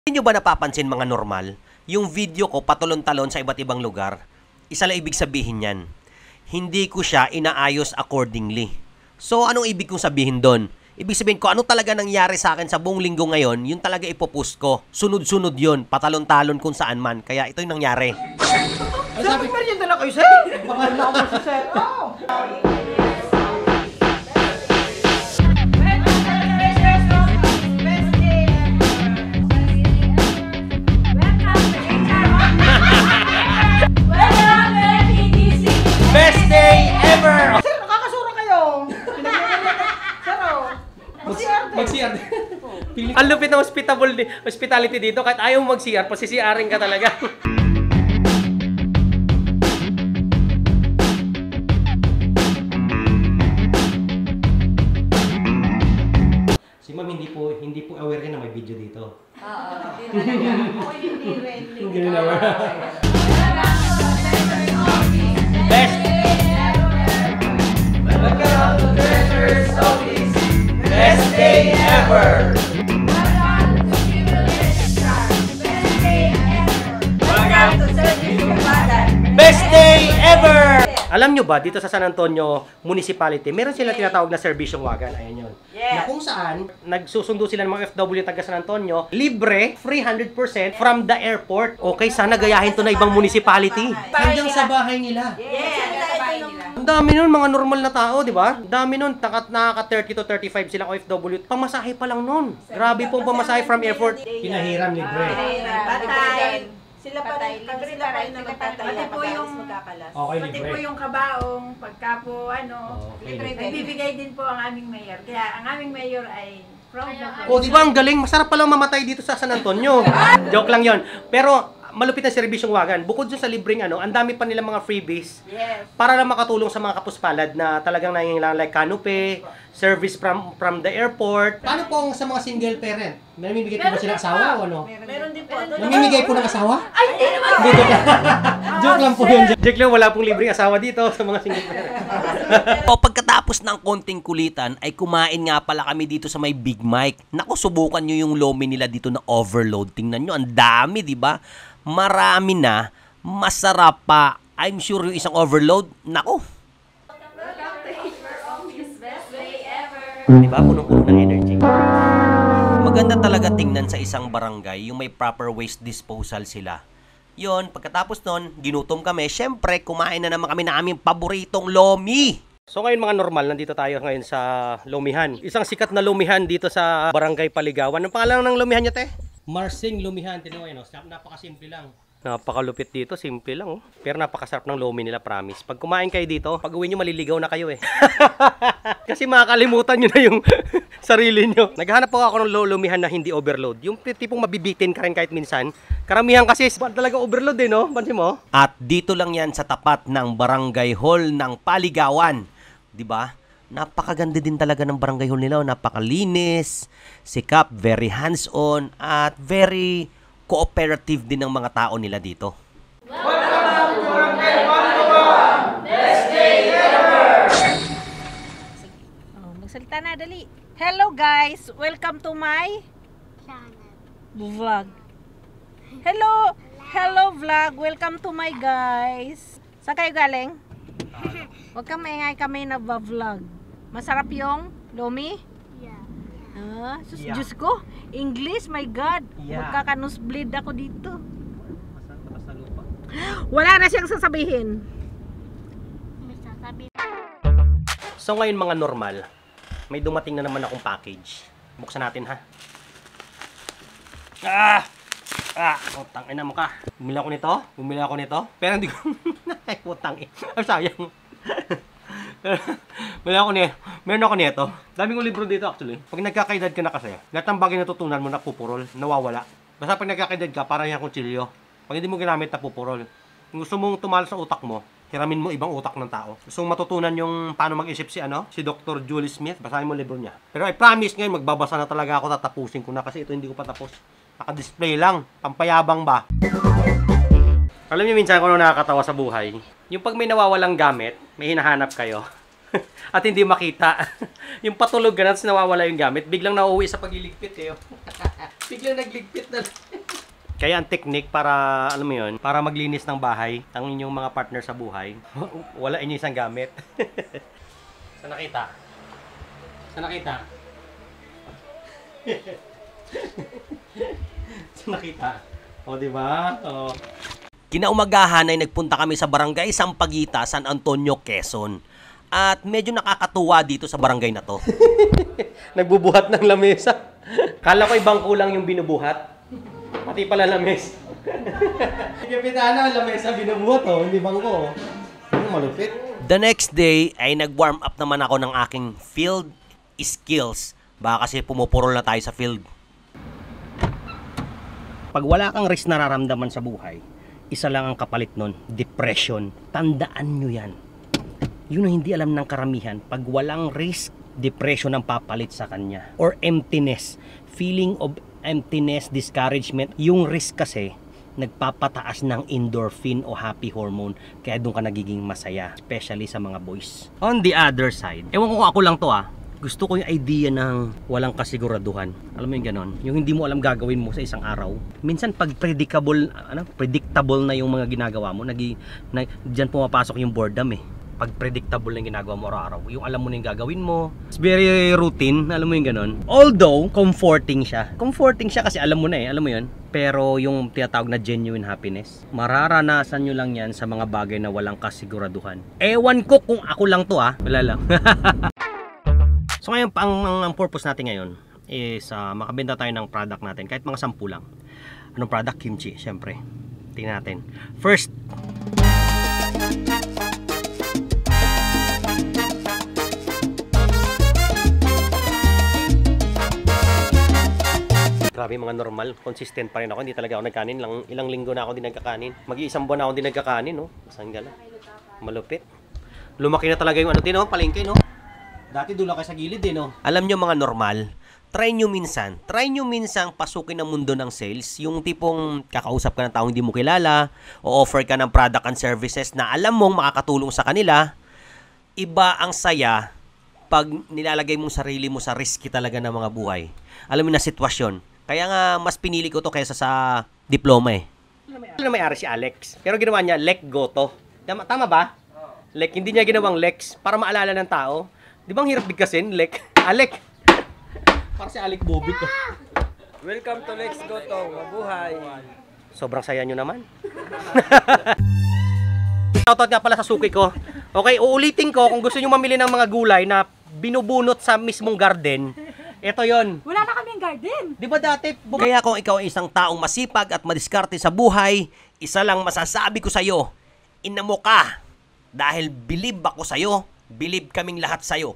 Hindi nyo ba napapansin mga normal? Yung video ko patulon-talon sa iba't ibang lugar, isa lang ibig sabihin yan. Hindi ko siya inaayos accordingly. So, anong ibig kong sabihin doon? Ibig sabihin ko, ano talaga nangyari sa akin sa buong linggo ngayon, yun talaga ipopost ko. Sunod-sunod yun, patalon-talon kung saan man. Kaya ito yung nangyari. Sabi ko rin dala kayo, sir. Baka na ako si sir. Best day ever! Sir, nakakasura kayo. Sir, Mag-CR. Ang lupit ng hospitality dito. Kahit ayaw mo mag-CR, pasisiarin ka talaga. Si ma'am, hindi po aware yan na may video dito. Oo, hindi talaga. Ako hindi rin. Hindi rin aware. Best! welcome to Treasures Office. Best day ever! Best day ever! Alam nyo ba, dito sa San Antonio Municipality, meron sila tinatawag na servisyong wagan. Ayan yun. Yes. Na kung saan, nagsusundo sila ng mga FW taga San Antonio, libre, free 100% from the airport. Okay, sana gayahin to na ibang municipality. Hanggang sa bahay nila. Yes, sa bahay nila. Ang dami nun, mga normal na tao, di ba? Ang dami nun, nakaka 30 to 35 silang OFW. Pamasahe pa lang nun. Grabe pong pamasahe from airport. Pinahiram libre. Patay. Sila pa rin, libre na rin na magtataya. Pati po yung magkakalas. Okay, Pati libre. po yung kabaong, pagka po Okay, libre. nagbibigay din po ang aming mayor. Kaya ang aming mayor ay proud na O, di ba ang galing? Masarap palang mamatay dito sa San Antonio. Joke lang yon. Pero, malupit na serbisyong wagan. Bukod dun sa libreng ang dami pa nila mga freebies Yes. para lang makatulong sa mga kapuspalad na talagang nangingailangan like canopy, service from the airport. Paano po sa mga single parent? Namimigay po ba sila asawa o ano? Meron din po. Namimigay po ng asawa? Ay, hindi naman! Joke lang po yun. Joke lang, wala pong libreng asawa dito sa mga single parent. O pagkatapos ng konting kulitan, ay kumain nga pala kami dito sa may Big Mike. Naku, subukan nyo yung lomi nila dito na overload. Tingnan nyo, ang dami, di ba? Marami na, masarap pa. I'm sure yung isang overload, naku. Di ba? Punong-puno ng energy. Maganda talaga tingnan sa isang barangay yung may proper waste disposal sila. Yon, pagkatapos nun, ginutom kami. Syempre, kumain na naman kami na aming paboritong lomi. So ngayon mga normal, nandito tayo ngayon sa Lumihan. Isang sikat na lumihan dito sa Barangay Paligawan. Ang pangalan ng lumihan niya, te? Marsing Lumihan. Tinoy, no? Napakasimple lang. Napakalupit dito, simple lang. Oh. Pero napakasarap ng lomi nila, promise. Pag kumain kayo dito, pag uwi nyo, maliligaw na kayo eh. Kasi makakalimutan nyo na yung sarili nyo. Naghahanap po ako ng lumihan na hindi overload. Yung tipong mabibitin ka rin kahit minsan. Karamihan kasi talaga overload eh, no? Pansin mo? At dito lang yan sa tapat ng Barangay Hall ng Paligawan. 'Di ba? Napakaganda din talaga ng Barangay Hall nila, napakalinis, sikap, very hands-on at very cooperative din ng mga tao nila dito. Magsalita na, dali. Hello guys! Welcome to my vlog. Hello! Hello vlog! Welcome to my guys! Saan kayo galing? Huwag kang maingay, kami na vlog. Masarap yung lomi? Yeah. Yeah. Diyos ko, English, my God. Yeah. Magkaka-nosebleed ako dito. Wala na siyang sasabihin. So ngayon mga normal, may dumating na naman akong package. Buksan natin ha. Putang ina mo ka. Bumili ako nito. Pero hindi ko, ay putang ina. Ay sayang. Meron ako nito. Daming kong libro dito actually. Pag nagkakaedad ka na kasi, lahat ng bagay na tutunan mo napupurol, nawawala. Basta pag nagkakaedad ka, parang yung kutsilyo. Pag hindi mo ginamit, napupurol. Kung gusto mong tumal sa utak mo, hiramin mo ibang utak ng tao. Gusto mong matutunan yung paano mag-isip si Dr. Julie Smith, basahin mo libro niya. Pero I promise ngayon, magbabasa na talaga ako, tatapusin ko na kasi ito hindi ko pa tapos. Naka-display lang, pampayabang ba? Alam niyo minsan kung ano nakakatawa sa buhay? Yung pag may nawawalang gamit, may hinahanap kayo. At hindi makita. Yung patulog ka na, tapos nawawala yung gamit, biglang nauuwi sa pagliligpit eh. Biglang nagligpit na. Kaya ang technique para, alam mo yun, para maglinis ng bahay, ang inyong mga partner sa buhay, wala inyo isang gamit. Saan nakita? Saan nakita? Saan nakita? O, diba? O. Kinaumagahan ay nagpunta kami sa barangay Sampaguita, San Antonio, Quezon. At medyo nakakatuwa dito sa barangay na to. Nagbubuhat ng lamesa. Kala ko ibang kulang yung binubuhat. Pati pala lames. Kapitana, lamesa binubuhat oh, hindi bangko oh. Malupit. The next day ay nag-warm up naman ako ng aking field skills. Baka kasi pumupurol na tayo sa field. Pag wala kang risk nararamdaman sa buhay, isa lang ang kapalit nun, depression. Tandaan nyo yan. Yun ang hindi alam ng karamihan. Pag walang risk, depression ang papalit sa kanya. Or emptiness. Feeling of emptiness, discouragement. Yung risk kasi, nagpapataas ng endorphin o happy hormone. Kaya doon ka nagiging masaya. Especially sa mga boys. On the other side, ewan ko kung ako lang to gusto ko yung idea ng walang kasiguraduhan. Alam mo yung ganon? Yung hindi mo alam gagawin mo sa isang araw. Minsan pag predictable na yung mga ginagawa mo, diyan pumapasok yung boredom eh. Pag predictable na yung ginagawa mo araw-araw, yung alam mo na yung gagawin mo. It's very routine, alam mo yung ganon. Although, comforting siya. Comforting siya kasi alam mo na alam mo yun. Pero yung tinatawag na genuine happiness, mararanasan nyo lang yan sa mga bagay na walang kasiguraduhan. Ewan ko kung ako lang to wala lang. So ngayon, ang purpose natin ngayon is makabenta tayo ng product natin, kahit mga 10 lang. Anong product? Kimchi, syempre. Tingnan natin. First, grabe mga normal, consistent pa rin ako. Hindi talaga ako nagkanin. Ilang linggo na ako din nagkakanin. Mag-iisang buwan na ako din nagkakanin, no? Saan gala? Malupit. Lumaki na talaga yung palengke, no? Dati doon lang kayo sa gilid no? Alam nyo mga normal, try nyo minsan pasukin ang mundo ng sales. Yung tipong kakausap ka ng taong hindi mo kilala, o offer ka ng product and services na alam mong makakatulong sa kanila. Iba ang saya pag nilalagay mong sarili mo sa risky talaga ng mga buhay. Alam mo na sitwasyon. Kaya nga mas pinili ko to kaysa sa diploma eh. Ano may-ari si Alex? Pero ginawa niya, Lek Goto. Tama ba? Lek, hindi niya ginawang Lex para maalala ng tao. Di ba ang hirap bigkasin? Lek. Alek. Para si Alek Bobit. Welcome to Lex Goto. Mabuhay. Sobrang saya nyo naman. Shoutout nga pala sa suki ko. Okay, uulitin ko kung gusto nyo mamili ng mga gulay na binubunot sa mismong garden. Ito yon. Wala na kaming garden. Di ba dati? Kaya kung ikaw ay isang taong masipag at madiskarte sa buhay, isa lang masasabi ko sa'yo, inamo ka. Dahil believe ako sa'yo, believe kaming lahat sa'yo.